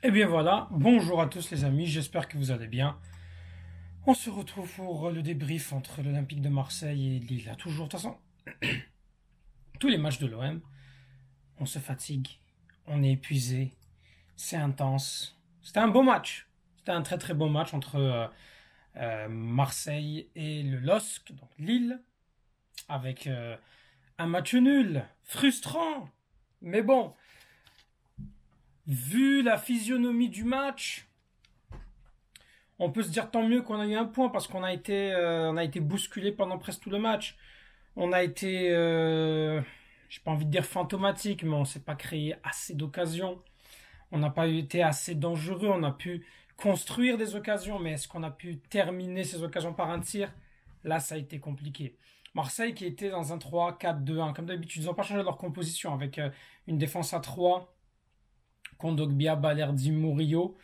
Et bien voilà, bonjour à tous les amis, j'espère que vous allez bien. On se retrouve pour le débrief entre l'Olympique de Marseille et Lille. Toujours, de toute façon, tous les matchs de l'OM, on se fatigue, on est épuisé, c'est intense. C'était un beau match. C'était un très très beau match entre Marseille et le LOSC, donc Lille, avec un match nul, frustrant. Mais bon, vu la physionomie du match, on peut se dire tant mieux qu'on a eu un point parce qu'on a été bousculé pendant presque tout le match. On a été, j'ai pas envie de dire fantomatique, mais on s'est pas créé assez d'occasions. On n'a pas été assez dangereux. On a pu construire des occasions, mais est-ce qu'on a pu terminer ces occasions par un tir? Là, ça a été compliqué. Marseille qui était dans un 3-4-2-1, comme d'habitude, ils n'ont pas changé leur composition avec une défense à 3, Kondogbia, Balerdi, Murillo,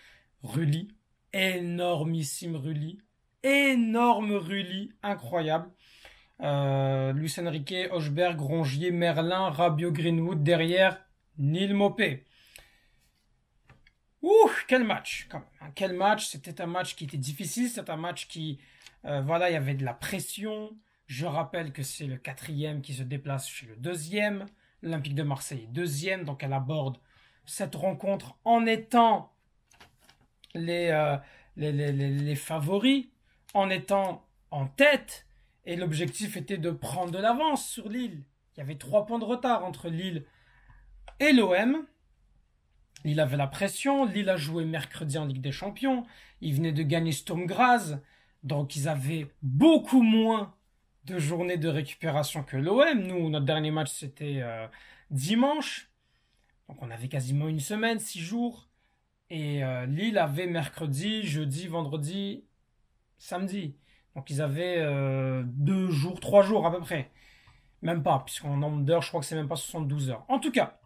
Rulli, énormissime Rulli, énorme Rulli, incroyable. Luis Enrique, Hochberg, Rongier, Merlin, Rabiot, Greenwood, derrière, Neil Mopé. Ouh, quel match, quand même, hein. Quel match, c'était un match qui était difficile, c'était un match qui, voilà, il y avait de la pression. Je rappelle que c'est le quatrième qui se déplace chez le deuxième. L'Olympique de Marseille est deuxième, donc elle aborde cette rencontre en étant les, euh, les favoris, en étant en tête. Et l'objectif était de prendre de l'avance sur Lille. Il y avait 3 points de retard entre Lille et l'OM. Lille avait la pression. Lille a joué mercredi en Ligue des Champions. Ils venaient de gagner Sturm Graz. Donc ils avaient beaucoup moins de journées de récupération que l'OM. Nous, notre dernier match, c'était dimanche. Donc on avait quasiment une semaine, 6 jours. Et Lille avait mercredi, jeudi, vendredi, samedi. Donc ils avaient 2 jours, 3 jours à peu près. Même pas, puisqu'en nombre d'heures, je crois que c'est même pas 72 heures. En tout cas,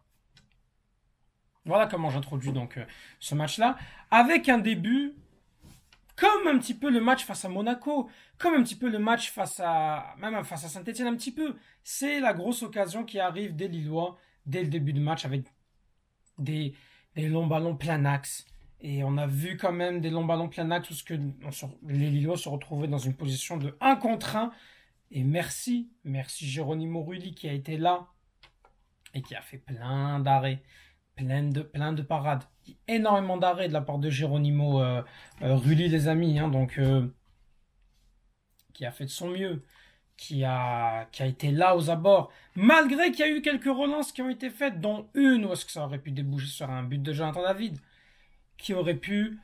voilà comment j'introduis donc ce match-là. Avec un début, comme un petit peu le match face à Monaco, comme un petit peu le match même face à Saint-Etienne un petit peu. C'est la grosse occasion qui arrive des Lillois dès le début du match avec des, des longs ballons plein axe. Et on a vu quand même des longs ballons plein axe parce que les Lillois se retrouvaient dans une position de 1 contre 1. Et merci Geronimo Rulli qui a été là et qui a fait plein d'arrêts, plein de parades. Énormément d'arrêts de la part de Geronimo Rulli, les amis. Hein, donc, qui a fait de son mieux, qui a été là aux abords, malgré qu'il y a eu quelques relances qui ont été faites, dont une où est-ce que ça aurait pu déboucher sur un but de Jonathan David, qui aurait pu,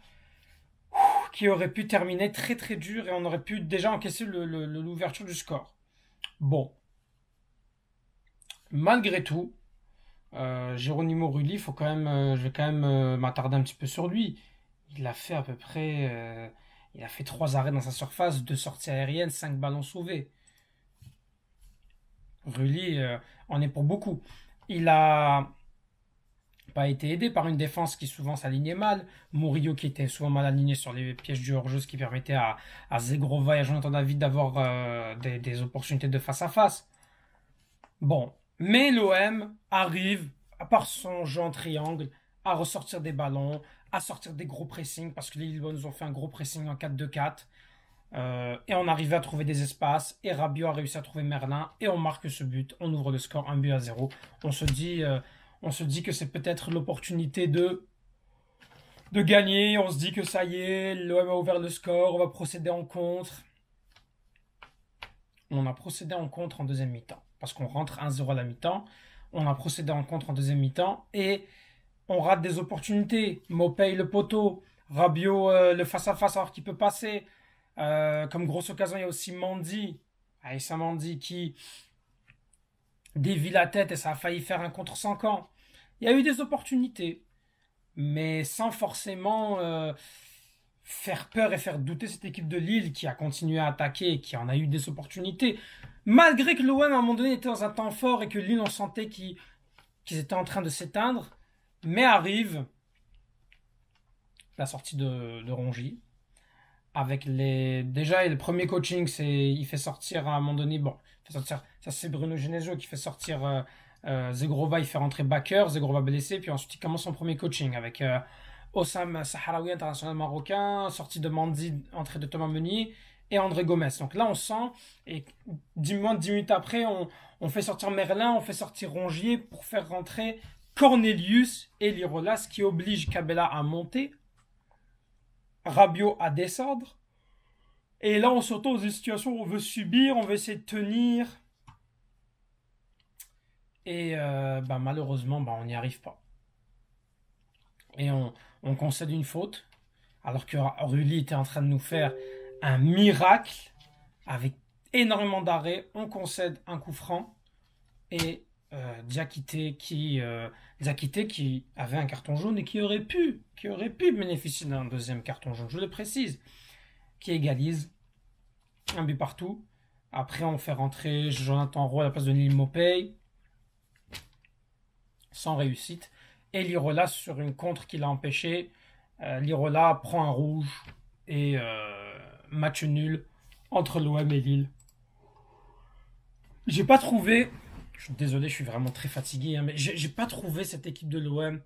qui aurait pu terminer très très dur et on aurait pu déjà encaisser l'ouverture du score. Bon, malgré tout, Geronimo Rulli, faut quand même, je vais quand même m'attarder un petit peu sur lui. Il a fait à peu près, il a fait 3 arrêts dans sa surface, 2 sorties aériennes, 5 ballons sauvés. Rulli en est pour beaucoup. Il a pas été aidé par une défense qui souvent s'alignait mal. Murillo qui était souvent mal aligné sur les pièges du hors-jeu, ce qui permettait à Zegrova et à Jonathan David d'avoir des opportunités de face à face. Bon, mais l'OM arrive, à part son jeu en triangle, à ressortir des ballons, à sortir des gros pressings, parce que les Lillois nous ont fait un gros pressing en 4-2-4. Et on arrivait à trouver des espaces, et Rabiot a réussi à trouver Merlin, et on marque ce but, on ouvre le score 1-0. On se dit que c'est peut-être l'opportunité de gagner, on se dit que ça y est, l'OM a ouvert le score, on va procéder en contre. On a procédé en contre en deuxième mi-temps, parce qu'on rentre 1-0 à la mi-temps, on a procédé en contre en deuxième mi-temps, et on rate des opportunités. Mopey le poteau, Rabiot le face-à-face alors qu'il peut passer. Comme grosse occasion, il y a aussi Mandy, Aïssa Mandy qui dévie la tête et ça a failli faire un contre sans camp. Il y a eu des opportunités, mais sans forcément faire peur et faire douter cette équipe de Lille qui a continué à attaquer et qui en a eu des opportunités. Malgré que l'OM à un moment donné était dans un temps fort et que Lille on sentait qu'ils étaient en train de s'éteindre, mais arrive la sortie de Rongier avec déjà le premier coaching, il fait sortir à un moment donné, bon, il fait sortir, ça c'est Bruno Genesio qui fait sortir Zegrova, il fait rentrer Bakker, Zegrova blessé, puis ensuite il commence son premier coaching avec Oussam Sahraoui, international marocain, sortie de Mandy, entrée de Thomas Meunier et André Gomes. Donc là, on sent, et 10 minutes après, on fait sortir Merlin, on fait sortir Rongier pour faire rentrer Cornelius et Lirola, ce qui oblige Cabella à monter, Rabiot à descendre. Et là, on se retrouve dans une situation où on veut subir, on veut essayer de tenir. Et malheureusement, on n'y arrive pas. Et on concède une faute, alors que Rulli était en train de nous faire un miracle, avec énormément d'arrêts. On concède un coup franc. Et Diakité qui avait un carton jaune et qui aurait pu bénéficier d'un deuxième carton jaune, je le précise, qui égalise un but partout. Après, on fait rentrer Jonathan Roux à la place de Neil Maupay, sans réussite. Et Lirola sur une contre qui l'a empêché. Lirola prend un rouge et match nul entre l'OM et Lille. J'ai pas trouvé, je suis désolé, je suis vraiment très fatigué, mais j'ai pas trouvé cette équipe de l'OM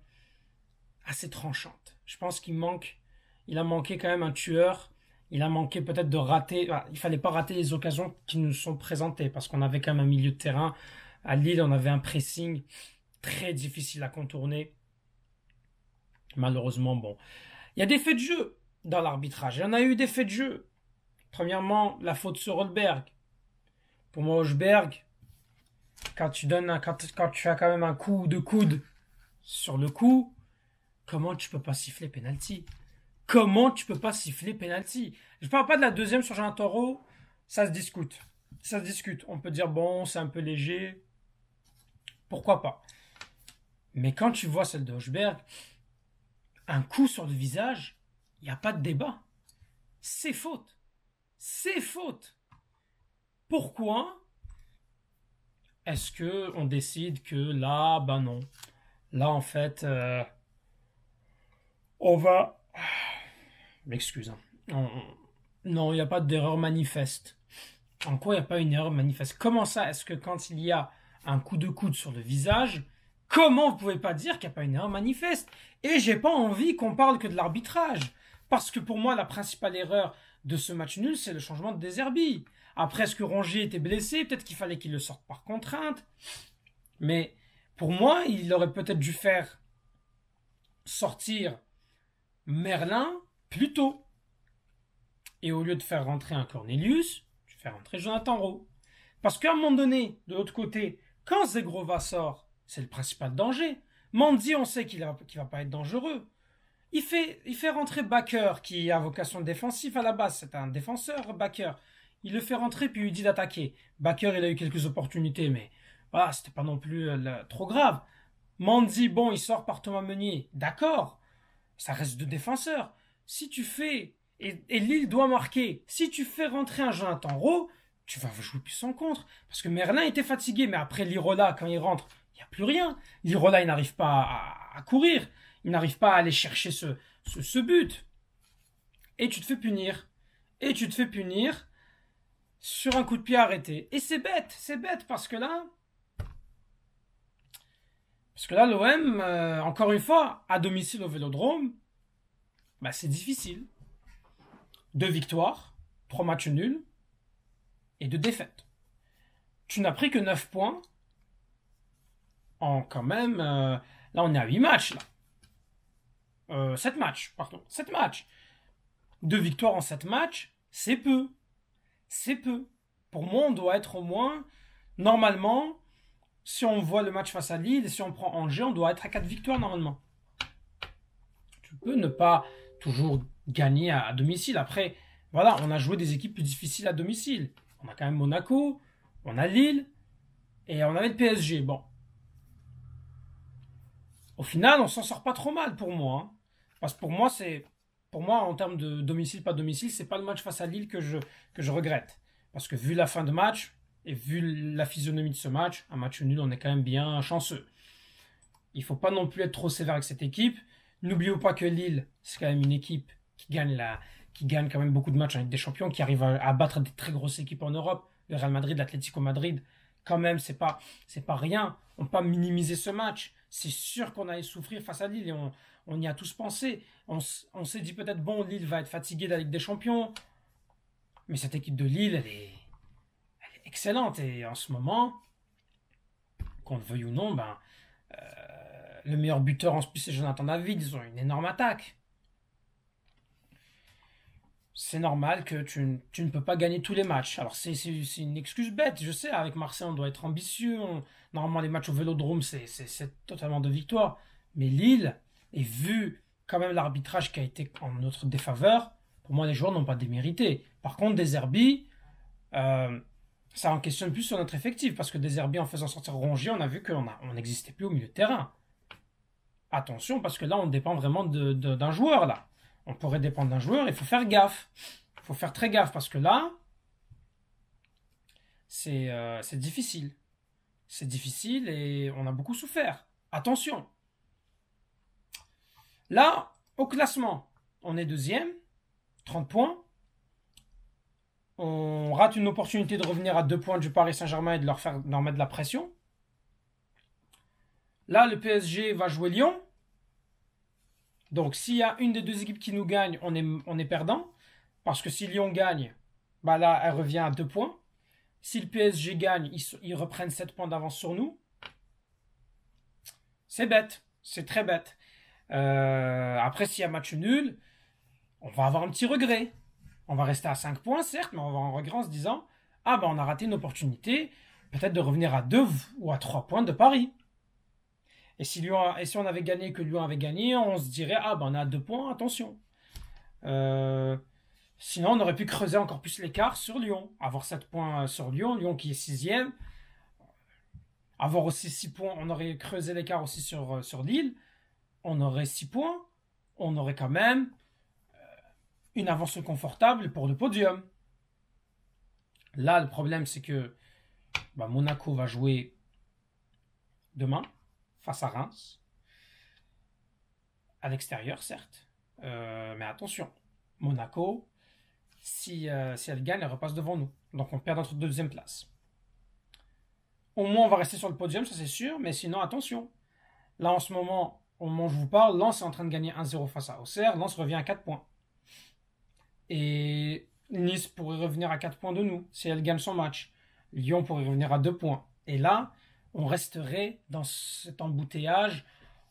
assez tranchante. Je pense il a manqué quand même un tueur. Il a manqué peut-être de rater. Il fallait pas rater les occasions qui nous sont présentées parce qu'on avait quand même un milieu de terrain. À Lille, on avait un pressing très difficile à contourner. Malheureusement, bon. Il y a des faits de jeu dans l'arbitrage. Il y en a eu des faits de jeu. Premièrement, la faute sur Holberg. Pour moi, Holberg, quand tu as quand même un coup de coude sur le coup, comment tu peux pas siffler penalty? Comment tu peux pas siffler penalty? Je parle pas de la deuxième sur Jean Taureau, ça se discute. Ça se discute. On peut dire, bon, c'est un peu léger. Pourquoi pas? Mais quand tu vois celle de Hochberg, un coup sur le visage, il n'y a pas de débat. C'est faute. C'est faute. Pourquoi est-ce que on décide que là, non. Là, en fait, on va... M'excuse. Non, il n'y a pas d'erreur manifeste. En quoi il n'y a pas une erreur manifeste? Comment ça, est-ce que quand il y a un coup de coude sur le visage, comment vous pouvez pas dire qu'il n'y a pas une erreur manifeste? Et j'ai pas envie qu'on parle que de l'arbitrage. Parce que pour moi, la principale erreur de ce match nul, c'est le changement de Deserbi. Après, est-ce que Rongier était blessé? Peut-être qu'il fallait qu'il le sorte par contrainte. Mais pour moi, il aurait peut-être dû faire sortir Merlin plus tôt. Et au lieu de faire rentrer un Cornelius, tu fais rentrer Jonathan Roux. Parce qu'à un moment donné, de l'autre côté, quand Zegrova sort, c'est le principal danger. Mandy, on sait qu'il va pas être dangereux. Il fait rentrer Bakker, qui a vocation défensive à la base. C'est un défenseur, Bakker. Il le fait rentrer, puis il lui dit d'attaquer. Bakker, il a eu quelques opportunités, mais voilà, c'était pas non plus trop grave. Mandy, bon, il sort par Thomas Meunier. D'accord, ça reste deux défenseurs. Si tu fais... Et Lille doit marquer. Si tu fais rentrer un Jonathan Roux, tu vas jouer plus en contre. Parce que Merlin était fatigué, mais après Lirola, quand il rentre, il n'y a plus rien. Lirola, il n'arrive pas à courir. Il n'arrive pas à aller chercher ce but. Et tu te fais punir. Et tu te fais punir sur un coup de pied arrêté. Et c'est bête parce que là, l'OM, encore une fois, à domicile au Vélodrome, c'est difficile. 2 victoires, 3 matchs nuls et 2 défaites. Tu n'as pris que 9 points en quand même... là, on est à 8 matchs, là. 7 matchs, pardon. 7 matchs. 2 victoires en 7 matchs, c'est peu. C'est peu. Pour moi, on doit être au moins... Normalement, si on voit le match face à Lille, et si on prend Angers, on doit être à 4 victoires, normalement. Tu peux ne pas toujours gagner à domicile. Après, voilà, on a joué des équipes plus difficiles à domicile. On a quand même Monaco, on a Lille, et on avait le PSG. Bon. Au final, on s'en sort pas trop mal pour moi. Hein. Parce que pour moi, en termes de domicile, pas domicile, c'est pas le match face à Lille que je regrette. Parce que vu la fin de match, et vu la physionomie de ce match, un match nul, on est quand même bien chanceux. Il faut pas non plus être trop sévère avec cette équipe. N'oublions pas que Lille, c'est quand même une équipe qui gagne quand même beaucoup de matchs en Ligue des Champions, qui arrive à battre des très grosses équipes en Europe. Le Real Madrid, l'Atlético Madrid, quand même, c'est pas rien. On peut pas minimiser ce match. C'est sûr qu'on allait souffrir face à Lille et On y a tous pensé. On s'est dit peut-être, bon, Lille va être fatigué de la Ligue des Champions. Mais cette équipe de Lille, elle est excellente. Et en ce moment, qu'on le veuille ou non, le meilleur buteur en plus, c'est Jonathan David. Ils ont une énorme attaque. C'est normal que tu ne peux pas gagner tous les matchs. Alors c'est une excuse bête, je sais, avec Marseille on doit être ambitieux. Normalement les matchs au Vélodrome c'est totalement de victoire. Mais Lille, et vu quand même l'arbitrage qui a été en notre défaveur, pour moi les joueurs n'ont pas démérité. Par contre De Zerbi, ça en questionne plus sur notre effectif, parce que De Zerbi en faisant sortir Rongier, on a vu qu'on n'existait plus au milieu de terrain. Attention, parce que là on dépend vraiment d'un joueur là. On pourrait dépendre d'un joueur, il faut faire gaffe. Il faut faire très gaffe parce que là, c'est difficile. C'est difficile et on a beaucoup souffert. Attention. Là, au classement, on est deuxième, 30 points. On rate une opportunité de revenir à 2 points du Paris Saint-Germain et de leur mettre de la pression. Là, le PSG va jouer Lyon. Donc, s'il y a une des deux équipes qui nous gagne, on est perdant. Parce que si Lyon gagne, là, elle revient à 2 points. Si le PSG gagne, ils reprennent 7 points d'avance sur nous. C'est bête. C'est très bête. Après, s'il y a match nul, on va avoir un petit regret. On va rester à 5 points, certes, mais on va avoir un regret en se disant on a raté une opportunité, peut-être de revenir à 2 ou à 3 points de Paris. Et si on avait gagné, que Lyon avait gagné, on se dirait on est à 2 points, attention. Sinon, on aurait pu creuser encore plus l'écart sur Lyon. Avoir 7 points sur Lyon, Lyon qui est 6e. Avoir aussi 6 points, on aurait creusé l'écart aussi sur Lille. On aurait 6 points. On aurait quand même une avance confortable pour le podium. Là, le problème, c'est que Monaco va jouer demain face à Reims. À l'extérieur, certes. Mais attention, Monaco, si elle gagne, elle repasse devant nous. Donc on perd notre deuxième place. Au moins, on va rester sur le podium, ça c'est sûr. Mais sinon, attention. Là, en ce moment, au moment où je vous parle, Lens est en train de gagner 1-0 face à Auxerre. Lens revient à 4 points. Et Nice pourrait revenir à 4 points de nous si elle gagne son match. Lyon pourrait revenir à 2 points. Et là, on resterait dans cet embouteillage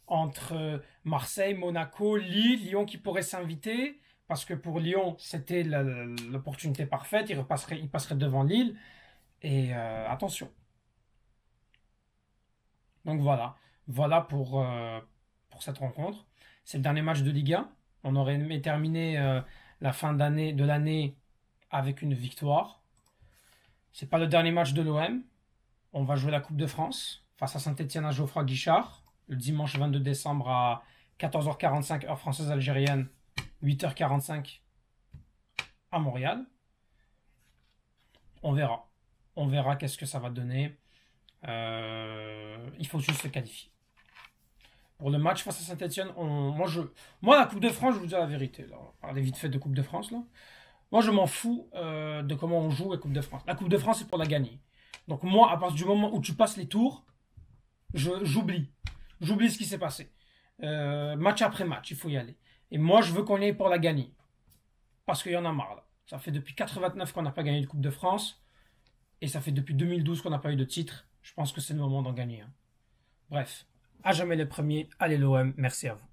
entre Marseille, Monaco, Lille, Lyon qui pourrait s'inviter. Parce que pour Lyon, c'était l'opportunité parfaite. Il passerait devant Lille. Et attention. Donc voilà. Voilà pour cette rencontre. C'est le dernier match de Ligue 1. On aurait aimé terminer la fin de l'année avec une victoire. C'est pas le dernier match de l'OM. On va jouer la Coupe de France face à Saint-Etienne à Geoffroy Guichard le dimanche 22 décembre à 14h45 heure française algérienne, 8h45 à Montréal. On verra. On verra qu'est-ce que ça va donner. Il faut juste se qualifier. Pour le match face à Saint-Etienne, moi, la Coupe de France, je vous dis la vérité. Là, on parlait vite fait de Coupe de France. Là. Moi, je m'en fous de comment on joue la Coupe de France. La Coupe de France, c'est pour la gagner. Donc moi, à partir du moment où tu passes les tours, j'oublie. J'oublie ce qui s'est passé. Match après match, il faut y aller. Et moi, je veux qu'on y aille pour la gagner. Parce qu'il y en a marre. Là. Ça fait depuis 89 qu'on n'a pas gagné de Coupe de France. Et ça fait depuis 2012 qu'on n'a pas eu de titre. Je pense que c'est le moment d'en gagner. Hein. Bref, à jamais les premiers. Allez l'OM, merci à vous.